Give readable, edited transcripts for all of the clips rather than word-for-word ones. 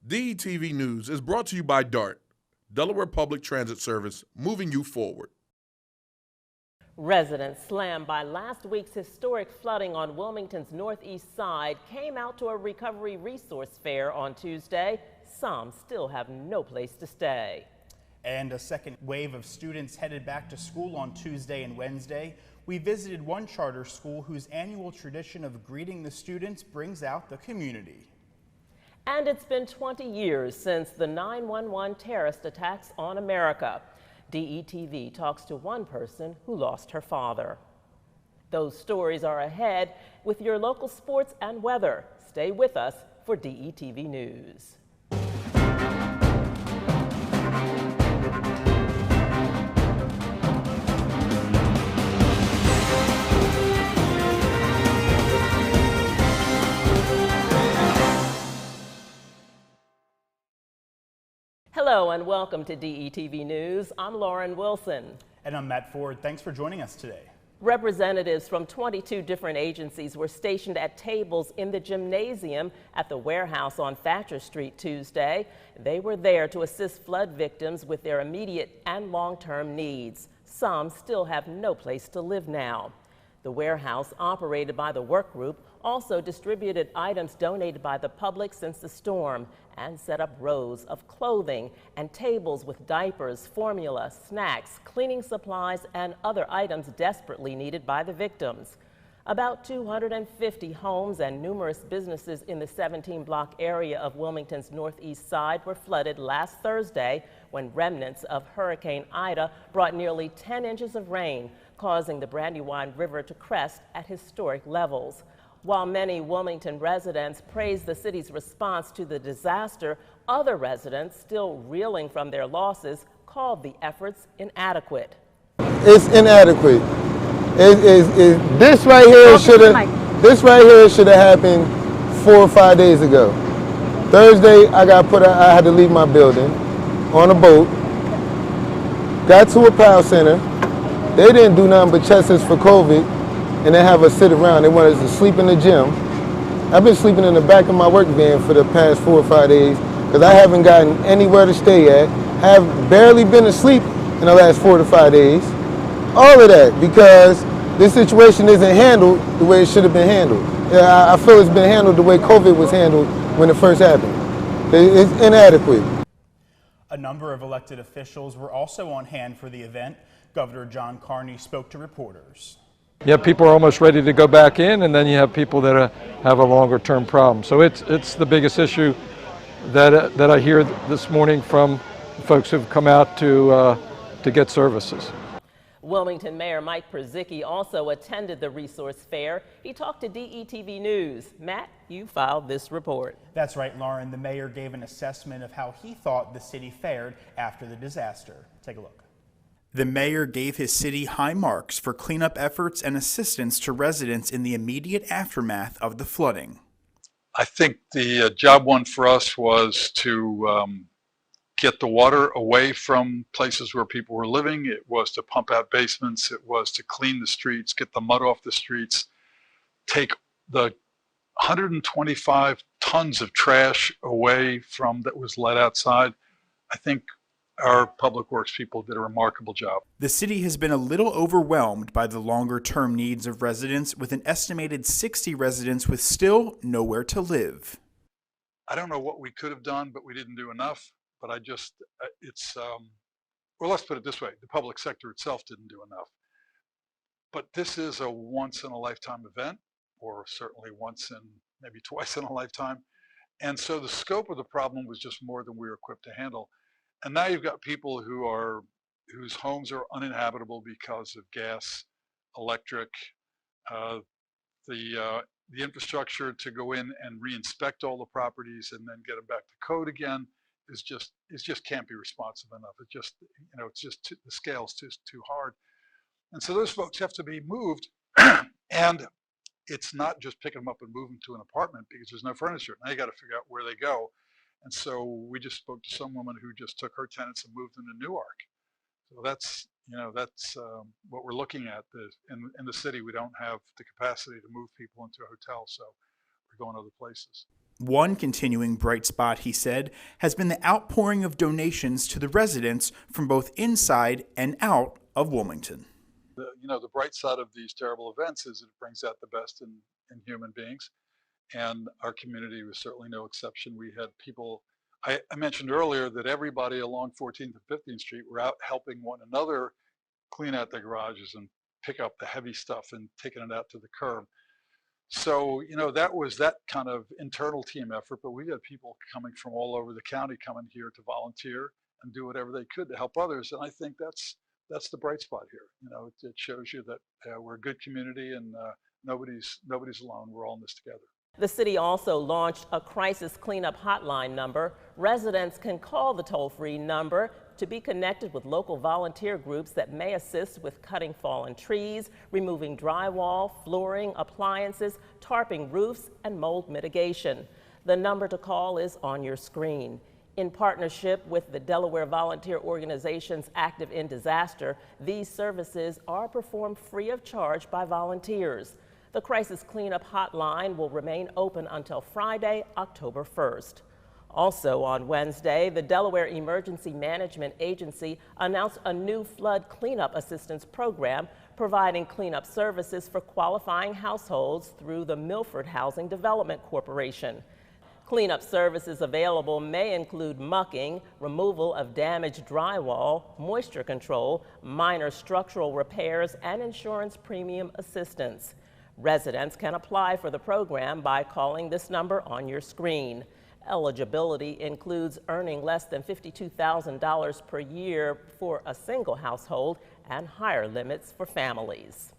DETV News is brought to you by DART, Delaware Public Transit Service, moving you forward. Residents slammed by last week's historic flooding on Wilmington's northeast side came out to a recovery resource fair on Tuesday. Some still have no place to stay. And a second wave of students headed back to school on Tuesday and Wednesday. We visited one charter school whose annual tradition of greeting the students brings out the community. And it's been 20 years since the 9/11 terrorist attacks on America. DETV talks to one person who lost her father. Those stories are ahead with your local sports and weather. Stay with us for DETV News. Hello and welcome to DETV News. I'm Lauren Wilson. And I'm Matt Ford. Thanks for joining us today. Representatives from 22 different agencies were stationed at tables in the gymnasium at the warehouse on Thatcher Street Tuesday. They were there to assist flood victims with their immediate and long-term needs. Some still have no place to live now. The warehouse, operated by the work group, also distributed items donated by the public since the storm and set up rows of clothing and tables with diapers, formula, snacks, cleaning supplies, and other items desperately needed by the victims. About 250 homes and numerous businesses in the 17-block area of Wilmington's northeast side were flooded last Thursday when remnants of Hurricane Ida brought nearly 10 inches of rain, causing the Brandywine River to crest at historic levels. While many Wilmington residents praised the city's response to the disaster, other residents, still reeling from their losses, called the efforts inadequate. It's inadequate. This right here should have happened 4 or 5 days ago. Thursday, I had to leave my building on a boat. Got to a power center. They didn't do nothing but test us for COVID. And they have us sit around. They want us to sleep in the gym. I've been sleeping in the back of my work van for the past 4 or 5 days because I haven't gotten anywhere to stay at. Have barely been asleep in the last 4 to 5 days. All of that because this situation isn't handled the way it should have been handled. I feel it's been handled the way COVID was handled when it first happened. It's inadequate. A number of elected officials were also on hand for the event. Governor John Carney spoke to reporters. Yeah, people are almost ready to go back in, and then you have people that have a longer term problem. So it's the biggest issue that I hear this morning from folks who've come out to get services. Wilmington Mayor Mike Przicki also attended the resource fair. He talked to DETV News. Matt, you filed this report. That's right, Lauren. The mayor gave an assessment of how he thought the city fared after the disaster. Take a look. The mayor gave his city high marks for cleanup efforts and assistance to residents in the immediate aftermath of the flooding. I think the job one for us was to get the water away from places where people were living. It was to pump out basements. It was to clean the streets, get the mud off the streets, take the 125 tons of trash away from that was let outside. I think our public works people did a remarkable job. The city has been a little overwhelmed by the longer-term needs of residents, with an estimated 60 residents with still nowhere to live. I don't know what we could have done, but we didn't do enough. But well, let's put it this way. The public sector itself didn't do enough. But this is a once-in-a-lifetime event, or certainly once in, maybe twice in a lifetime. And so the scope of the problem was just more than we were equipped to handle. And now you've got people whose homes are uninhabitable because of gas, electric, the infrastructure to go in and re-inspect all the properties and then get them back to code again is just can't be responsive enough. The scale's too hard. And so those folks have to be moved, and it's not just picking them up and moving to an apartment because there's no furniture. Now you got to figure out where they go. And so we just spoke to some woman who just took her tenants and moved them to Newark. So that's what we're looking at. In the city, we don't have the capacity to move people into a hotel, so we're going other places. One continuing bright spot, he said, has been the outpouring of donations to the residents from both inside and out of Wilmington. The bright side of these terrible events is it brings out the best in human beings, and our community was certainly no exception. We had people, I mentioned earlier that everybody along 14th and 15th Street were out helping one another clean out the garages and pick up the heavy stuff and taking it out to the curb. So, that was that kind of internal team effort, but we had people coming from all over the county coming here to volunteer and do whatever they could to help others. And I think that's the bright spot here. It shows you that we're a good community, and nobody's alone. We're all in this together. The city also launched a crisis cleanup hotline number. Residents can call the toll-free number to be connected with local volunteer groups that may assist with cutting fallen trees, removing drywall, flooring, appliances, tarping roofs, and mold mitigation. The number to call is on your screen. In partnership with the Delaware volunteer organizations active in disaster, these services are performed free of charge by volunteers. The Crisis Cleanup Hotline will remain open until Friday, October 1st. Also on Wednesday, the Delaware Emergency Management Agency announced a new flood cleanup assistance program providing cleanup services for qualifying households through the Milford Housing Development Corporation. Cleanup services available may include mucking, removal of damaged drywall, moisture control, minor structural repairs, and insurance premium assistance. Residents can apply for the program by calling this number on your screen. Eligibility includes earning less than $52,000 per year for a single household and higher limits for families.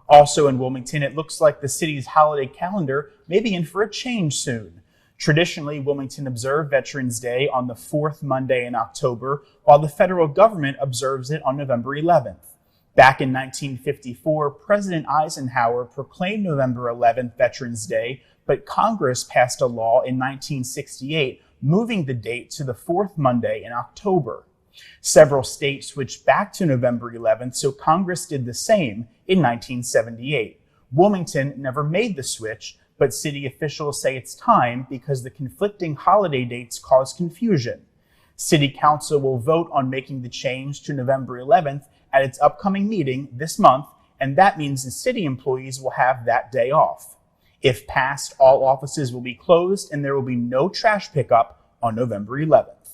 Also in Wilmington, it looks like the city's holiday calendar may be in for a change soon. Traditionally, Wilmington observed Veterans Day on the fourth Monday in October, while the federal government observes it on November 11th. Back in 1954, President Eisenhower proclaimed November 11th Veterans Day, but Congress passed a law in 1968 moving the date to the fourth Monday in October. Several states switched back to November 11th, so Congress did the same in 1978. Wilmington never made the switch, but city officials say it's time because the conflicting holiday dates cause confusion. City Council will vote on making the change to November 11th at its upcoming meeting this month, and that means the city employees will have that day off. If passed, all offices will be closed and there will be no trash pickup on November 11th.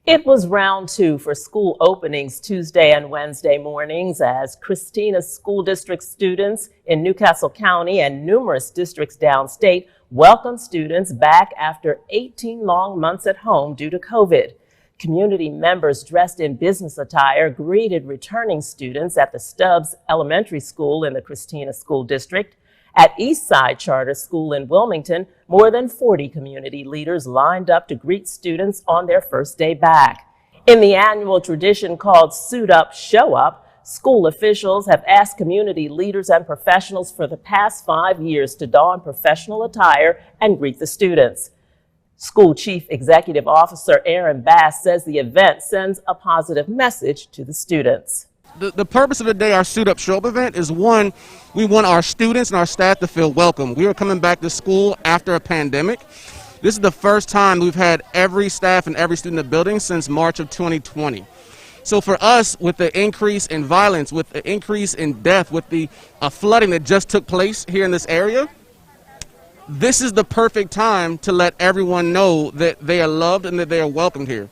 It was round 2 for school openings Tuesday and Wednesday mornings as Christina School District students in Newcastle County and numerous districts downstate welcomed students back after 18 long months at home due to COVID. Community members dressed in business attire greeted returning students at the Stubbs Elementary School in the Christina School District. At Eastside Charter School in Wilmington, more than 40 community leaders lined up to greet students on their first day back. In the annual tradition called Suit Up, Show Up, school officials have asked community leaders and professionals for the past 5 years to don professional attire and greet the students. School Chief Executive Officer Aaron Bass says the event sends a positive message to the students. The purpose of the day, our Suit Up Show Up event, is one, we want our students and our staff to feel welcome. We are coming back to school after a pandemic. This is the first time we've had every staff and every student in the building since March of 2020. So for us, with the increase in violence, with the increase in death, with the flooding that just took place here in this area, this is the perfect time to let everyone know that they are loved and that they are welcomed here.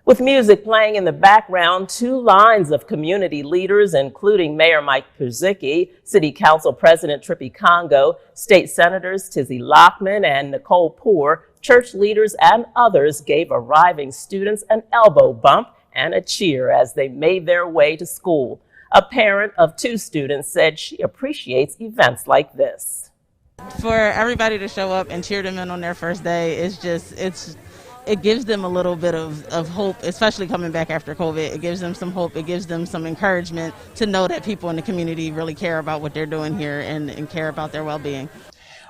With music playing in the background, 2 lines of community leaders, including Mayor Mike Purzycki, City Council President Trippy Congo, State Senators Tizzy Lockman and Nicole Poore, church leaders and others gave arriving students an elbow bump and a cheer as they made their way to school. A parent of 2 students said she appreciates events like this. For everybody to show up and cheer them in on their first day, it gives them a little bit of hope, especially coming back after COVID. It gives them some hope. It gives them some encouragement to know that people in the community really care about what they're doing here and care about their well-being.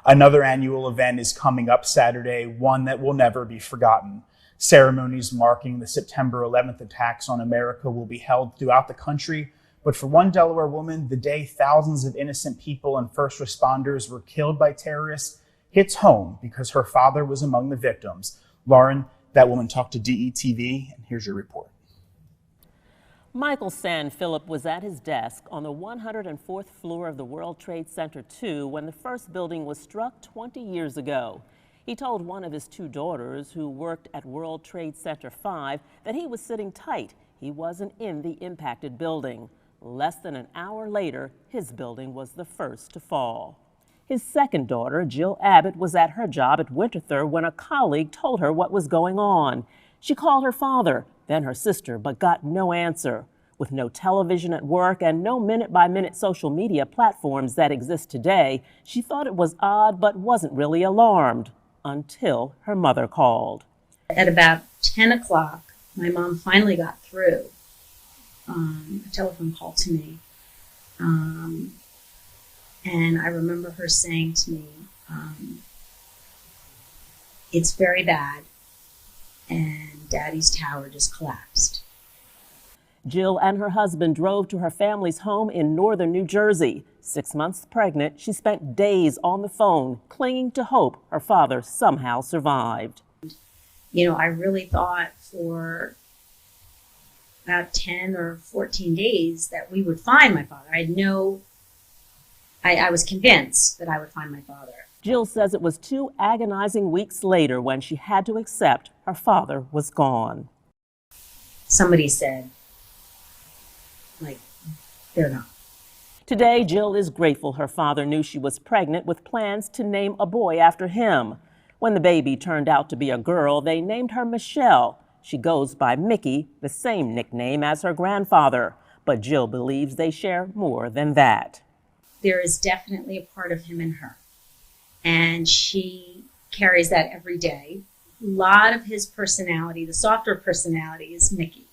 Another annual event is coming up Saturday, one that will never be forgotten. Ceremonies marking the September 11th attacks on America will be held throughout the country. But for one Delaware woman, the day thousands of innocent people and first responders were killed by terrorists hits home because her father was among the victims. Lauren, that woman talked to DETV, and here's your report. Michael Phillip was at his desk on the 104th floor of the World Trade Center 2 when the first building was struck 20 years ago. He told one of his two daughters who worked at World Trade Center 5 that he was sitting tight. He wasn't in the impacted building. Less than an hour later, his building was the first to fall. His second daughter, Jill Abbott, was at her job at Winterthur when a colleague told her what was going on. She called her father, then her sister, but got no answer. With no television at work and no minute-by-minute social media platforms that exist today, she thought it was odd but wasn't really alarmed until her mother called. At about 10 o'clock, my mom finally got through. A telephone call to me. And I remember her saying to me, it's very bad, and Daddy's tower just collapsed. Jill and her husband drove to her family's home in northern New Jersey. 6 months pregnant, she spent days on the phone, clinging to hope her father somehow survived. You know, I really thought for about 10 or 14 days that we would find my father. I was convinced that I would find my father. Jill says it was 2 agonizing weeks later when she had to accept her father was gone. Somebody said, they're not. Today, Jill is grateful her father knew she was pregnant with plans to name a boy after him. When the baby turned out to be a girl, they named her Michelle. She goes by Mickey, the same nickname as her grandfather. But Jill believes they share more than that. There is definitely a part of him in her, and she carries that every day. A lot of his personality, the softer personality, is Mickey.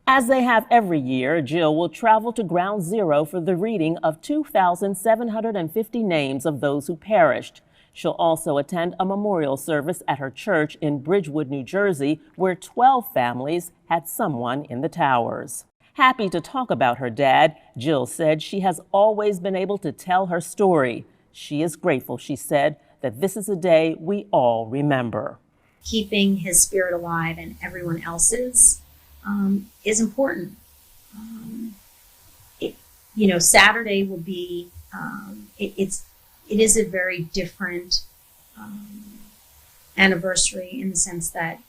As they have every year, Jill will travel to Ground Zero for the reading of 2,750 names of those who perished. She'll also attend a memorial service at her church in Bridgewood, New Jersey, where 12 families had someone in the towers. Happy to talk about her dad, Jill said she has always been able to tell her story. She is grateful, she said, that this is a day we all remember. Keeping his spirit alive and everyone else's is important. Saturday will be, it is a very different anniversary in the sense that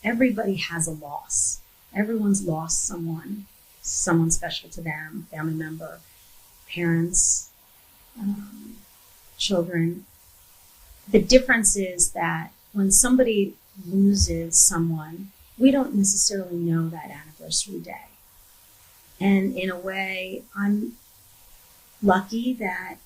everybody has a loss. Everyone's lost someone special to them, family member, parents, children. The difference is that when somebody loses someone, we don't necessarily know that anniversary day. And in a way, I'm lucky that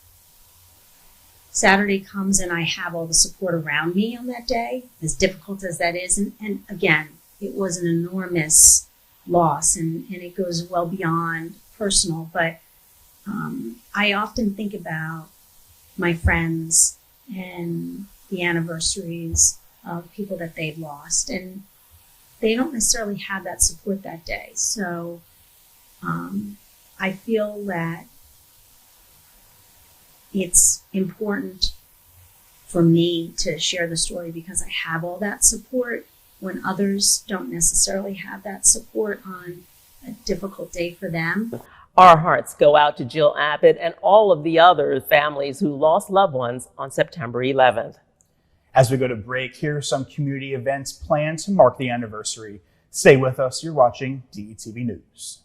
Saturday comes and I have all the support around me on that day, as difficult as that is. And again, it was an enormous loss, and it goes well beyond personal. But I often think about my friends and the anniversaries of people that they've lost, and they don't necessarily have that support that day. So I feel that it's important for me to share the story because I have all that support when others don't necessarily have that support on a difficult day for them. Our hearts go out to Jill Abbott and all of the other families who lost loved ones on September 11th. As we go to break, here are some community events planned to mark the anniversary. Stay with us. You're watching DETV News.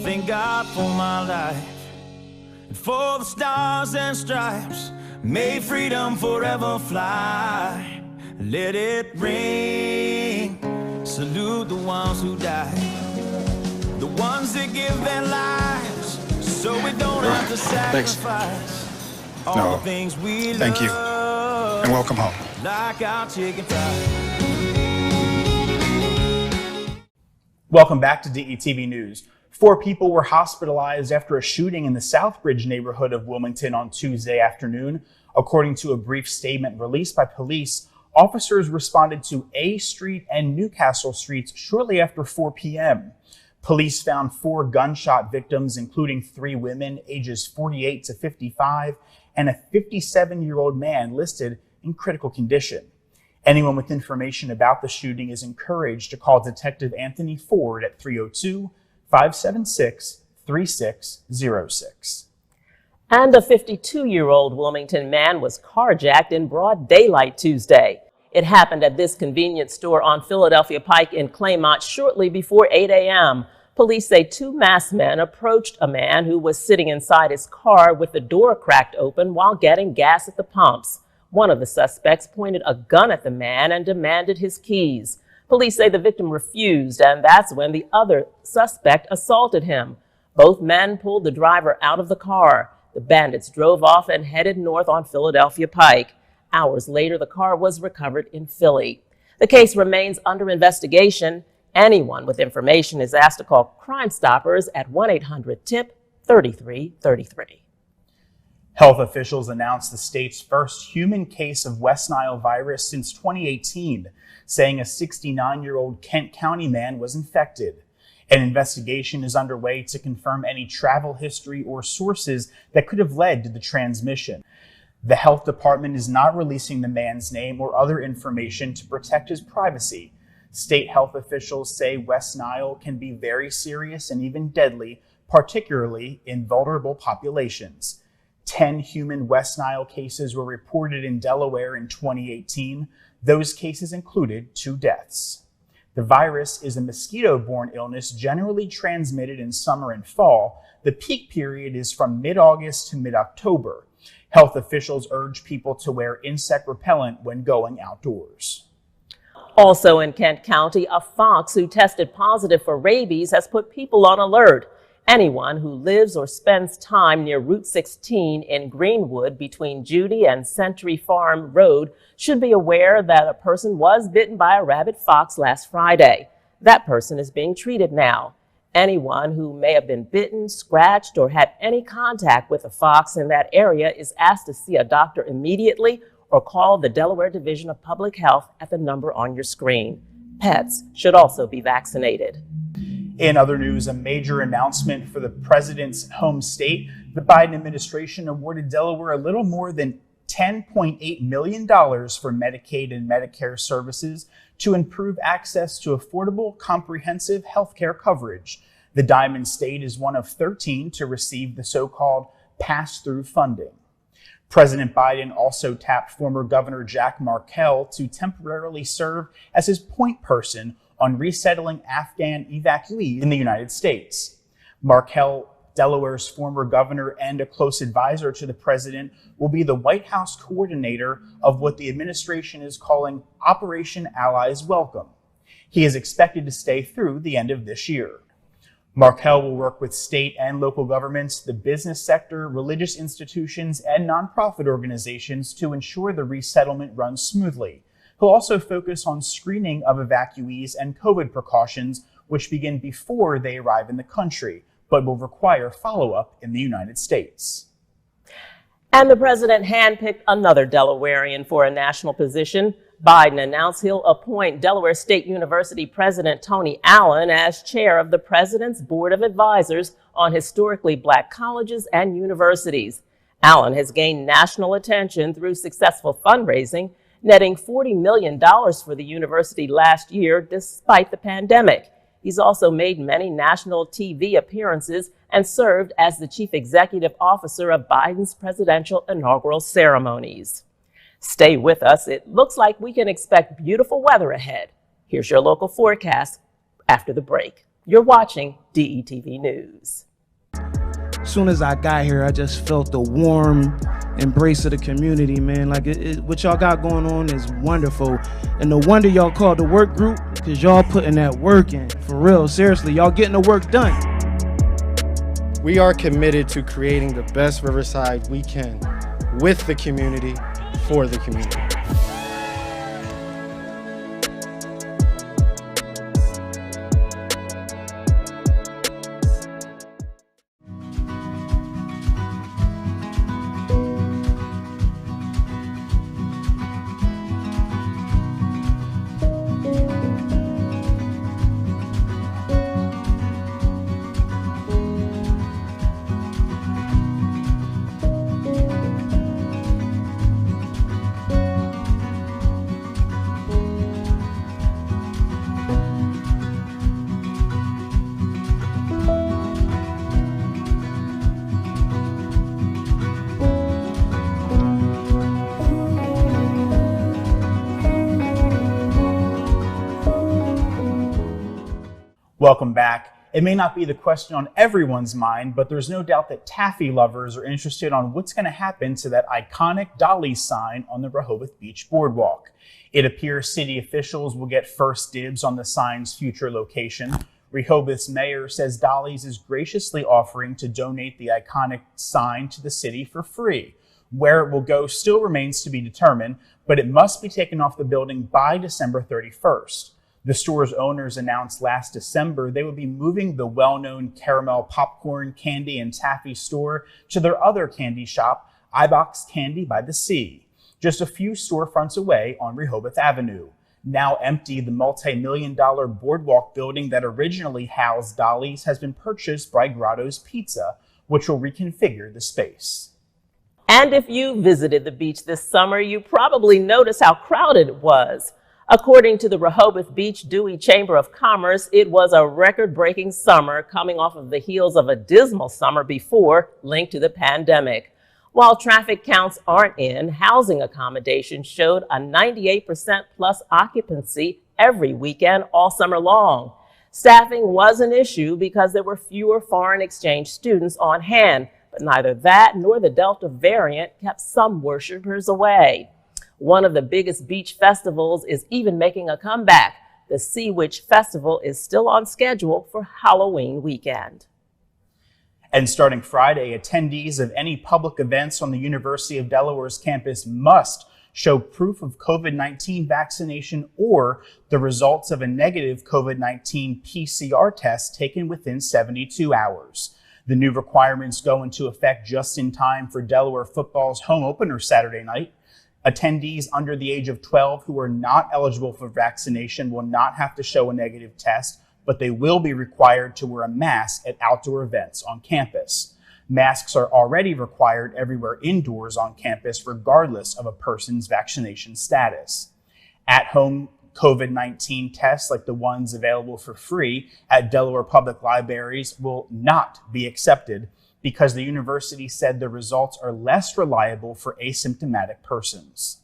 Thank God for my life and for the stars and stripes. May freedom forever fly. Let it ring. Salute the ones who died, the ones that give their lives so we don't have to sacrifice all the things we love. Thank you, and welcome home. like our chicken fried. Welcome back to DETV News. 4 people were hospitalized after a shooting in the Southbridge neighborhood of Wilmington on Tuesday afternoon. According to a brief statement released by police, officers responded to A Street and Newcastle Streets shortly after 4 p.m. Police found 4 gunshot victims, including 3 women ages 48 to 55 and a 57-year-old man listed in critical condition. Anyone with information about the shooting is encouraged to call Detective Anthony Ford at 302-576-3606. And a 52-year-old Wilmington man was carjacked in broad daylight Tuesday. It happened at this convenience store on Philadelphia Pike in Claymont shortly before 8 a.m. Police say 2 masked men approached a man who was sitting inside his car with the door cracked open while getting gas at the pumps. One of the suspects pointed a gun at the man and demanded his keys. Police say the victim refused, and that's when the other suspect assaulted him. Both men pulled the driver out of the car. The bandits drove off and headed north on Philadelphia Pike. Hours later, the car was recovered in Philly. The case remains under investigation. Anyone with information is asked to call Crime Stoppers at 1-800-TIP-3333. Health officials announced the state's first human case of West Nile virus since 2018, saying a 69-year-old Kent County man was infected. An investigation is underway to confirm any travel history or sources that could have led to the transmission. The health department is not releasing the man's name or other information to protect his privacy. State health officials say West Nile can be very serious and even deadly, particularly in vulnerable populations. 10 human West Nile cases were reported in Delaware in 2018. Those cases included 2 deaths. The virus is a mosquito-borne illness generally transmitted in summer and fall. The peak period is from mid-August to mid-October. Health officials urge people to wear insect repellent when going outdoors. Also in Kent County, a fox who tested positive for rabies has put people on alert. Anyone who lives or spends time near Route 16 in Greenwood between Judy and Century Farm Road should be aware that a person was bitten by a rabid fox last Friday. That person is being treated now. Anyone who may have been bitten, scratched, or had any contact with a fox in that area is asked to see a doctor immediately or call the Delaware Division of Public Health at the number on your screen. Pets should also be vaccinated. In other news, a major announcement for the president's home state. The Biden administration awarded Delaware a little more than $10.8 million for Medicaid and Medicare services to improve access to affordable, comprehensive health care coverage. The Diamond State is one of 13 to receive the so-called pass-through funding. President Biden also tapped former Governor Jack Markell to temporarily serve as his point person on resettling Afghan evacuees in the United States. Markell, Delaware's former governor and a close advisor to the president, will be the White House coordinator of what the administration is calling Operation Allies Welcome. He is expected to stay through the end of this year. Markell will work with state and local governments, the business sector, religious institutions, and nonprofit organizations to ensure the resettlement runs smoothly. He'll also focus on screening of evacuees and COVID precautions, which begin before they arrive in the country, but will require follow-up in the United States. And the president handpicked another Delawarean for a national position. Biden announced he'll appoint Delaware State University President Tony Allen as chair of the president's Board of Advisors on historically black colleges and universities. Allen has gained national attention through successful fundraising, netting $40 million for the university last year despite the pandemic. He's also made many national TV appearances and served as the chief executive officer of Biden's presidential inaugural ceremonies. Stay with us. It looks like we can expect beautiful weather ahead. Here's your local forecast after the break. You're watching DETV News. As soon as I got here, I just felt the warm embrace of the community, man. Like what y'all got going on is wonderful. And no wonder y'all called the work group, because y'all putting that work in. For real, seriously, y'all getting the work done. We are committed to creating the best Riverside we can with the community, for the community. Welcome back. It may not be the question on everyone's mind, but there's no doubt that taffy lovers are interested on what's going to happen to that iconic Dolly sign on the Rehoboth Beach Boardwalk. It appears city officials will get first dibs on the sign's future location. Rehoboth's mayor says Dolly's is graciously offering to donate the iconic sign to the city for free. Where it will go still remains to be determined, but it must be taken off the building by December 31st. The store's owners announced last December they would be moving the well-known caramel popcorn, candy, and taffy store to their other candy shop, Ibox Candy by the Sea, just a few storefronts away on Rehoboth Avenue. Now empty, the multi-million-dollar boardwalk building that originally housed Dolly's has been purchased by Grotto's Pizza, which will reconfigure the space. And if you visited the beach this summer, you probably noticed how crowded it was. According to the Rehoboth Beach Dewey Chamber of Commerce, it was a record-breaking summer coming off of the heels of a dismal summer before linked to the pandemic. While traffic counts aren't in, housing accommodations showed a 98% plus occupancy every weekend all summer long. Staffing was an issue because there were fewer foreign exchange students on hand, but neither that nor the Delta variant kept some worshipers away. One of the biggest beach festivals is even making a comeback. The Sea Witch Festival is still on schedule for Halloween weekend. And starting Friday, attendees of any public events on the University of Delaware's campus must show proof of COVID-19 vaccination or the results of a negative COVID-19 PCR test taken within 72 hours. The new requirements go into effect just in time for Delaware football's home opener Saturday night. Attendees under the age of 12 who are not eligible for vaccination will not have to show a negative test, but they will be required to wear a mask at outdoor events on campus. Masks are already required everywhere indoors on campus, regardless of a person's vaccination status. At-home COVID-19 tests like the ones available for free at Delaware Public Libraries will not be accepted because the university said the results are less reliable for asymptomatic persons.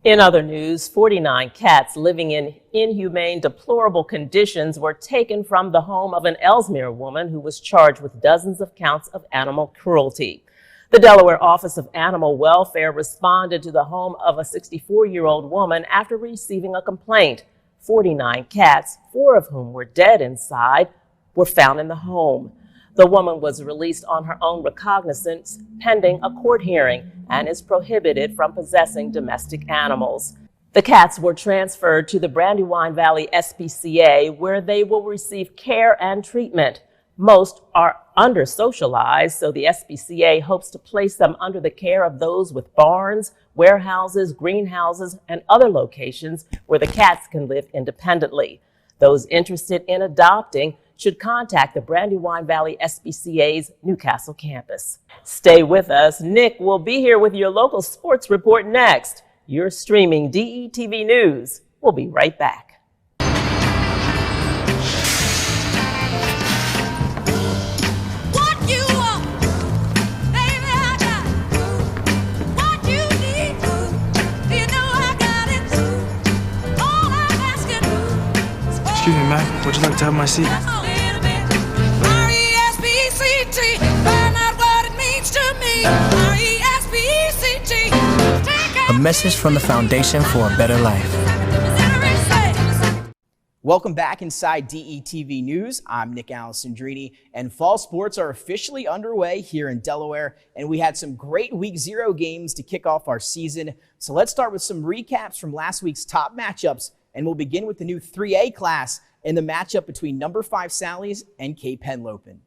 In other news, 49 cats living in inhumane, deplorable conditions were taken from the home of an Ellesmere woman who was charged with dozens of counts of animal cruelty. The Delaware Office of Animal Welfare responded to the home of a 64-year-old woman after receiving a complaint. 49 cats, 4 of whom were dead inside, were found in the home. The woman was released on her own recognizance pending a court hearing and is prohibited from possessing domestic animals. The cats were transferred to the Brandywine Valley SPCA, where they will receive care and treatment. Most are under-socialized, so the SPCA hopes to place them under the care of those with barns, warehouses, greenhouses, and other locations where the cats can live independently. Those interested in adopting should contact the Brandywine Valley SPCA's Newcastle campus. Stay with us. Nick will be here with your local sports report next. You're streaming DETV News. We'll be right back. Excuse me, ma'am. Would you like to have my seat? A message from the Foundation for a Better Life. Welcome back inside DETV News. I'm Nick Alessandrini, and fall sports are officially underway here in Delaware, and we had some great Week 0 games to kick off our season. So let's start with some recaps from last week's top matchups, and we'll begin with the new 3A class and the matchup between number 5 Sally's and Cape Henlopen.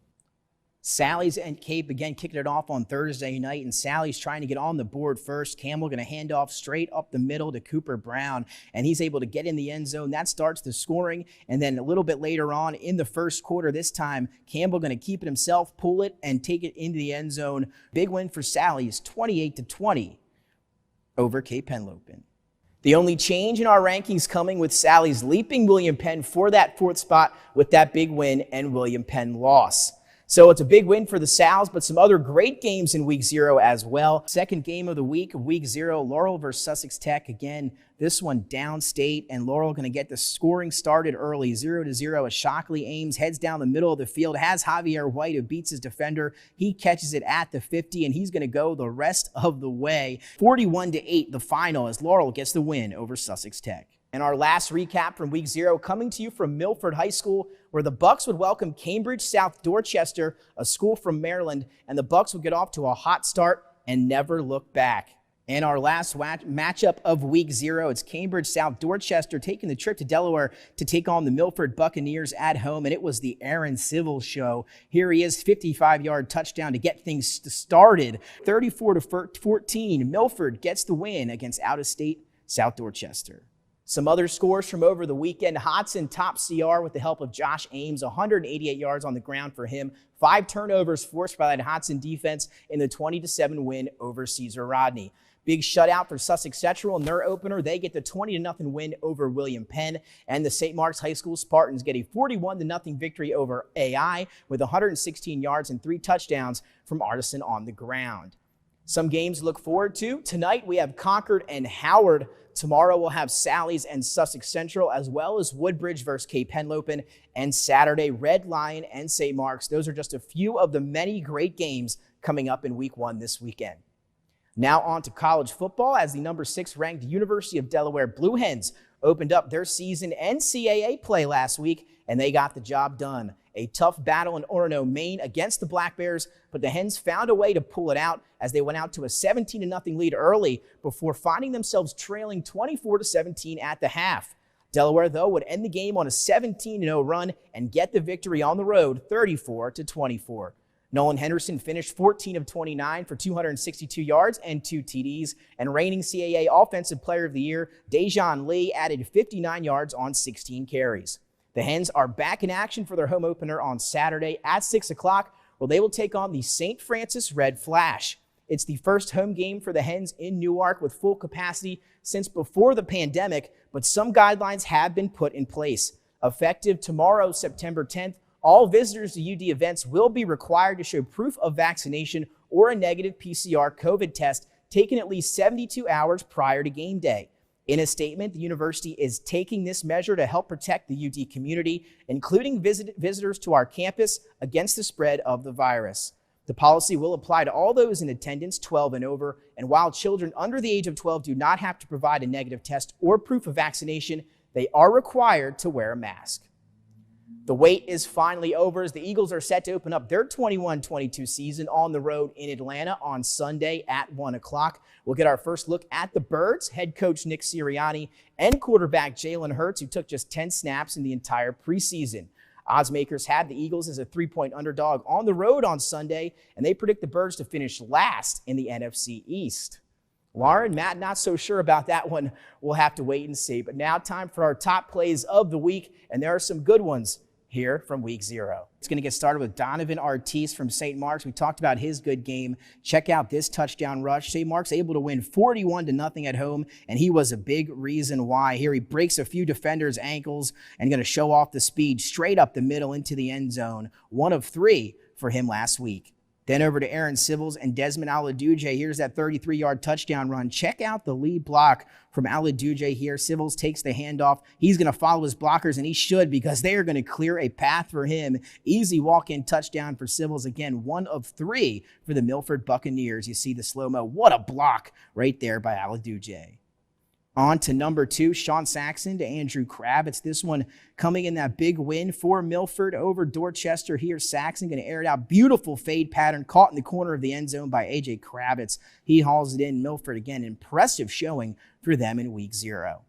Sally's and Cape again kicking it off on Thursday night, and Sally's trying to get on the board first. Campbell going to hand off straight up the middle to Cooper Brown, and he's able to get in the end zone. That starts the scoring, and then a little bit later on in the first quarter this time, Campbell going to keep it himself, pull it, and take it into the end zone. Big win for Sally's, 28-20 over Cape Henlopen. The only change in our rankings coming with Sally's leaping William Penn for that 4th spot with that big win and William Penn loss. So it's a big win for the Sows, but some other great games in week 0 as well. Second game of the week, week 0, Laurel versus Sussex Tech. Again, this one downstate, and Laurel going to get the scoring started early, 0-0 as Shockley Ames heads down the middle of the field, has Javier White who beats his defender. He catches it at the 50, and he's going to go the rest of the way. 41-8, the final, as Laurel gets the win over Sussex Tech. And our last recap from week 0 coming to you from Milford High School, where the Bucks would welcome Cambridge South Dorchester, a school from Maryland, and the Bucks would get off to a hot start and never look back. And our last matchup of week 0, it's Cambridge South Dorchester taking the trip to Delaware to take on the Milford Buccaneers at home, and it was the Aaron Civil show. Here he is, 55-yard touchdown to get things started. 34-14, Milford gets the win against out-of-state South Dorchester. Some other scores from over the weekend. Hodson tops CR with the help of Josh Ames, 188 yards on the ground for him. 5 turnovers forced by that Hodson defense in the 20-7 win over Cesar Rodney. Big shutout for Sussex Central in their opener. They get the 20-0 win over William Penn. And the St. Mark's High School Spartans get a 41-0 victory over AI with 116 yards and 3 touchdowns from Artisan on the ground. Some games to look forward to. Tonight we have Concord and Howard. Tomorrow we'll have Sally's and Sussex Central, as well as Woodbridge versus Cape Henlopen, and Saturday, Red Lion and St. Mark's. Those are just a few of the many great games coming up in week 1 this weekend. Now on to college football, as the number 6 ranked University of Delaware Blue Hens opened up their season NCAA play last week, and they got the job done. A tough battle in Orono, Maine against the Black Bears, but the Hens found a way to pull it out as they went out to a 17-0 lead early before finding themselves trailing 24-17 at the half. Delaware, though, would end the game on a 17-0 run and get the victory on the road, 34-24. Nolan Henderson finished 14 of 29 for 262 yards and 2 TDs, and reigning CAA Offensive Player of the Year, Dejon Lee, added 59 yards on 16 carries. The Hens are back in action for their home opener on Saturday at 6 o'clock, where they will take on the St. Francis Red Flash. It's the first home game for the Hens in Newark with full capacity since before the pandemic, but some guidelines have been put in place. Effective tomorrow, September 10th, all visitors to UD events will be required to show proof of vaccination or a negative PCR COVID test taken at least 72 hours prior to game day. In a statement, the university is taking this measure to help protect the UD community, including visitors to our campus, against the spread of the virus. The policy will apply to all those in attendance 12 and over, and while children under the age of 12 do not have to provide a negative test or proof of vaccination, they are required to wear a mask. The wait is finally over as the Eagles are set to open up their 21-22 season on the road in Atlanta on Sunday at 1 o'clock. We'll get our first look at the Birds, head coach Nick Sirianni, and quarterback Jalen Hurts, who took just 10 snaps in the entire preseason. Oddsmakers have the Eagles as a 3-point underdog on the road on Sunday, and they predict the Birds to finish last in the NFC East. Lauren, Matt, not so sure about that one. We'll have to wait and see. But now time for our top plays of the week, and there are some good ones here from week 0. It's going to get started with Donovan Artis from St. Mark's. We talked about his good game. Check out this touchdown rush. St. Mark's able to win 41-0 at home, and he was a big reason why. Here he breaks a few defenders' ankles and going to show off the speed straight up the middle into the end zone. 1 of 3 for him last week. Then over to Aaron Civils and Desmond Aladuje. Here's that 33-yard touchdown run. Check out the lead block from Aladuje here. Civils takes the handoff. He's going to follow his blockers, and he should, because they are going to clear a path for him. Easy walk-in touchdown for Civils. Again, 1 of 3 for the Milford Buccaneers. You see the slow-mo. What a block right there by Aladuje. On to number 2, Sean Saxon to Andrew Kravitz. This one coming in that big win for Milford over Dorchester. Here's Saxon going to air it out. Beautiful fade pattern caught in the corner of the end zone by A.J. Kravitz. He hauls it in. Milford, again, impressive showing for them in week 0.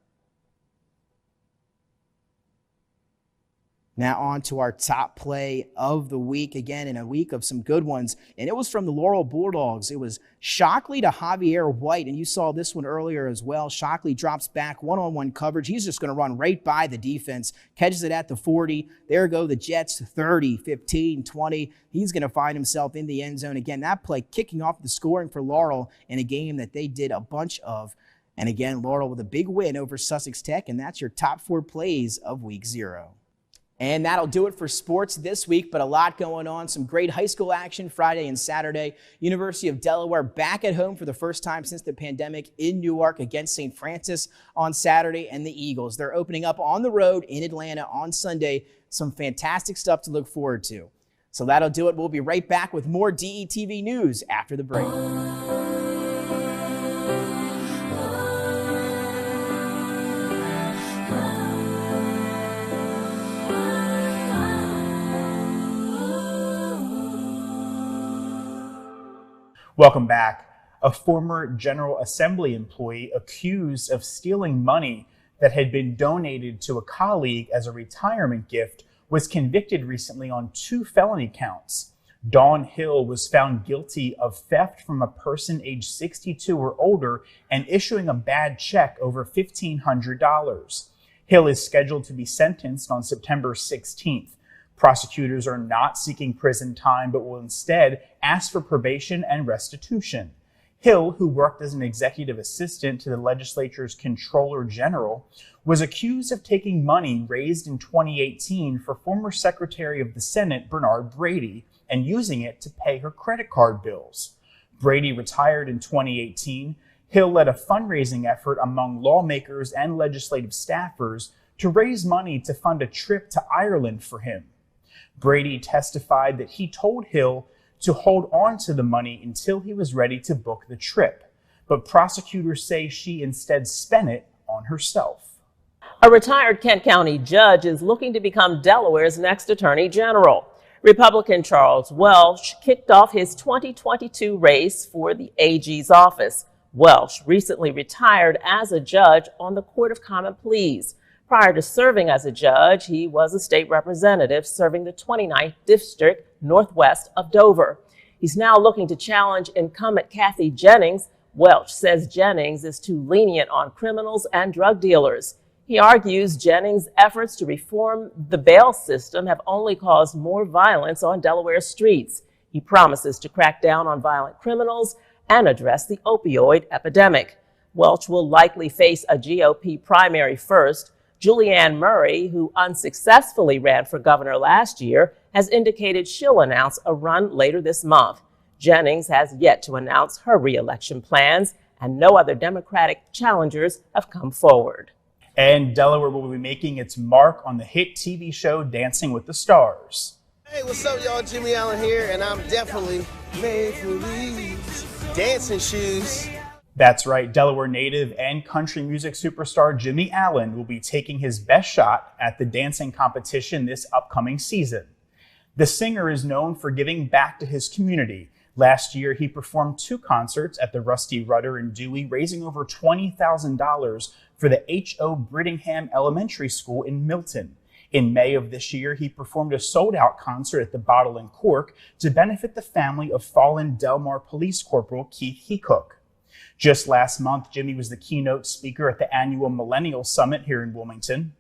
Now on to our top play of the week, again in a week of some good ones, and it was from the Laurel Bulldogs. It was Shockley to Javier White, and you saw this one earlier as well. Shockley drops back, one-on-one coverage. He's just going to run right by the defense, catches it at the 40. There go the Jets, 30, 15, 20. He's going to find himself in the end zone. Again, that play kicking off the scoring for Laurel in a game that they did a bunch of. And again, Laurel with a big win over Sussex Tech, and that's your top 4 plays of week 0. And that'll do it for sports this week, but a lot going on. Some great high school action Friday and Saturday. University of Delaware back at home for the first time since the pandemic in Newark against St. Francis on Saturday, and the Eagles. They're opening up on the road in Atlanta on Sunday. Some fantastic stuff to look forward to. So that'll do it. We'll be right back with more DETV news after the break. Welcome back. A former General Assembly employee accused of stealing money that had been donated to a colleague as a retirement gift was convicted recently on 2 felony counts. Dawn Hill was found guilty of theft from a person aged 62 or older and issuing a bad check over $1,500. Hill is scheduled to be sentenced on September 16th. Prosecutors are not seeking prison time, but will instead ask for probation and restitution. Hill, who worked as an executive assistant to the legislature's Comptroller General, was accused of taking money raised in 2018 for former Secretary of the Senate Bernard Brady and using it to pay her credit card bills. Brady retired in 2018. Hill led a fundraising effort among lawmakers and legislative staffers to raise money to fund a trip to Ireland for him. Brady testified that he told Hill to hold on to the money until he was ready to book the trip, but prosecutors say she instead spent it on herself. A retired Kent County judge is looking to become Delaware's next Attorney General. Republican Charles Welch kicked off his 2022 race for the AG's office. Welch recently retired as a judge on the Court of Common Pleas. Prior to serving as a judge, he was a state representative serving the 29th District northwest of Dover. He's now looking to challenge incumbent Kathy Jennings. Welch says Jennings is too lenient on criminals and drug dealers. He argues Jennings' efforts to reform the bail system have only caused more violence on Delaware streets. He promises to crack down on violent criminals and address the opioid epidemic. Welch will likely face a GOP primary first. Julianne Murray, who unsuccessfully ran for governor last year, has indicated she'll announce a run later this month. Jennings has yet to announce her re-election plans, and no other Democratic challengers have come forward. And Delaware will be making its mark on the hit TV show Dancing with the Stars. Hey, what's up, y'all? Jimmy Allen here, and I'm definitely made for these dancing shoes. That's right, Delaware native and country music superstar Jimmy Allen will be taking his best shot at the dancing competition this upcoming season. The singer is known for giving back to his community. Last year, he performed 2 concerts at the Rusty Rudder in Dewey, raising over $20,000 for the H.O. Brittingham Elementary School in Milton. In May of this year, he performed a sold-out concert at the Bottle and Cork to benefit the family of fallen Delmar Police Corporal Keith Hecook. Just last month, Jimmy was the keynote speaker at the annual Millennial Summit here in Wilmington.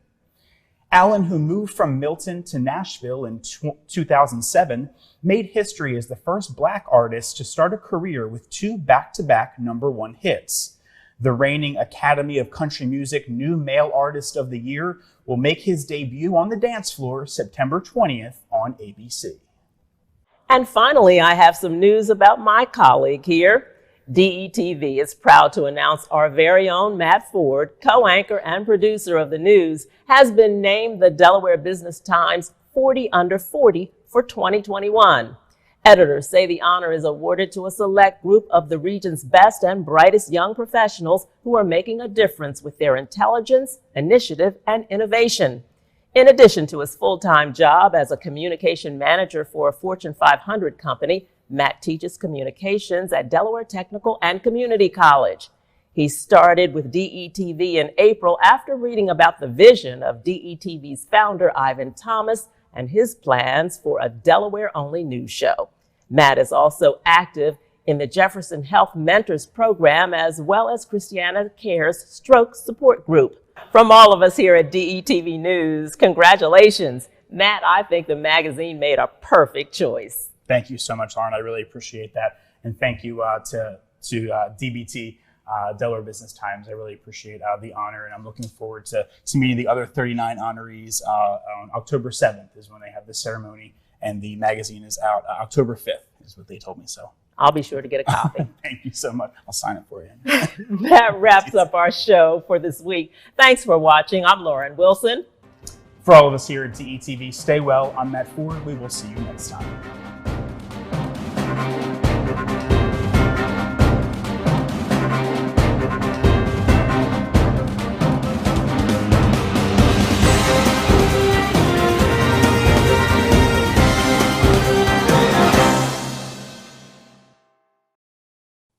Allen, who moved from Milton to Nashville in 2007, made history as the first Black artist to start a career with 2 back-to-back #1 hits. The reigning Academy of Country Music New Male Artist of the Year will make his debut on the dance floor September 20th on ABC. And finally, I have some news about my colleague here. DETV is proud to announce our very own Matt Ford, co-anchor and producer of the news, has been named the Delaware Business Times 40 Under 40 for 2021. Editors say the honor is awarded to a select group of the region's best and brightest young professionals who are making a difference with their intelligence, initiative, and innovation. In addition to his full-time job as a communication manager for a Fortune 500 company, Matt teaches communications at Delaware Technical and Community College. He started with DETV in April after reading about the vision of DETV's founder, Ivan Thomas, and his plans for a Delaware-only news show. Matt is also active in the Jefferson Health Mentors Program, as well as Christiana Care's stroke support group. From all of us here at DETV News, congratulations. Matt, I think the magazine made a perfect choice. Thank you so much, Lauren. I really appreciate that. And thank you to DBT Delaware Business Times. I really appreciate the honor, and I'm looking forward to meeting the other 39 honorees on October 7th is when they have the ceremony, and the magazine is out October 5th is what they told me. So I'll be sure to get a copy. Thank you so much. I'll sign it for you. That wraps up our show for this week. Thanks for watching. I'm Lauren Wilson. For all of us here at DETV, stay well. I'm Matt Ford. We will see you next time.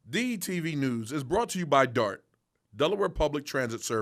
DETV News is brought to you by DART, Delaware Public Transit Service.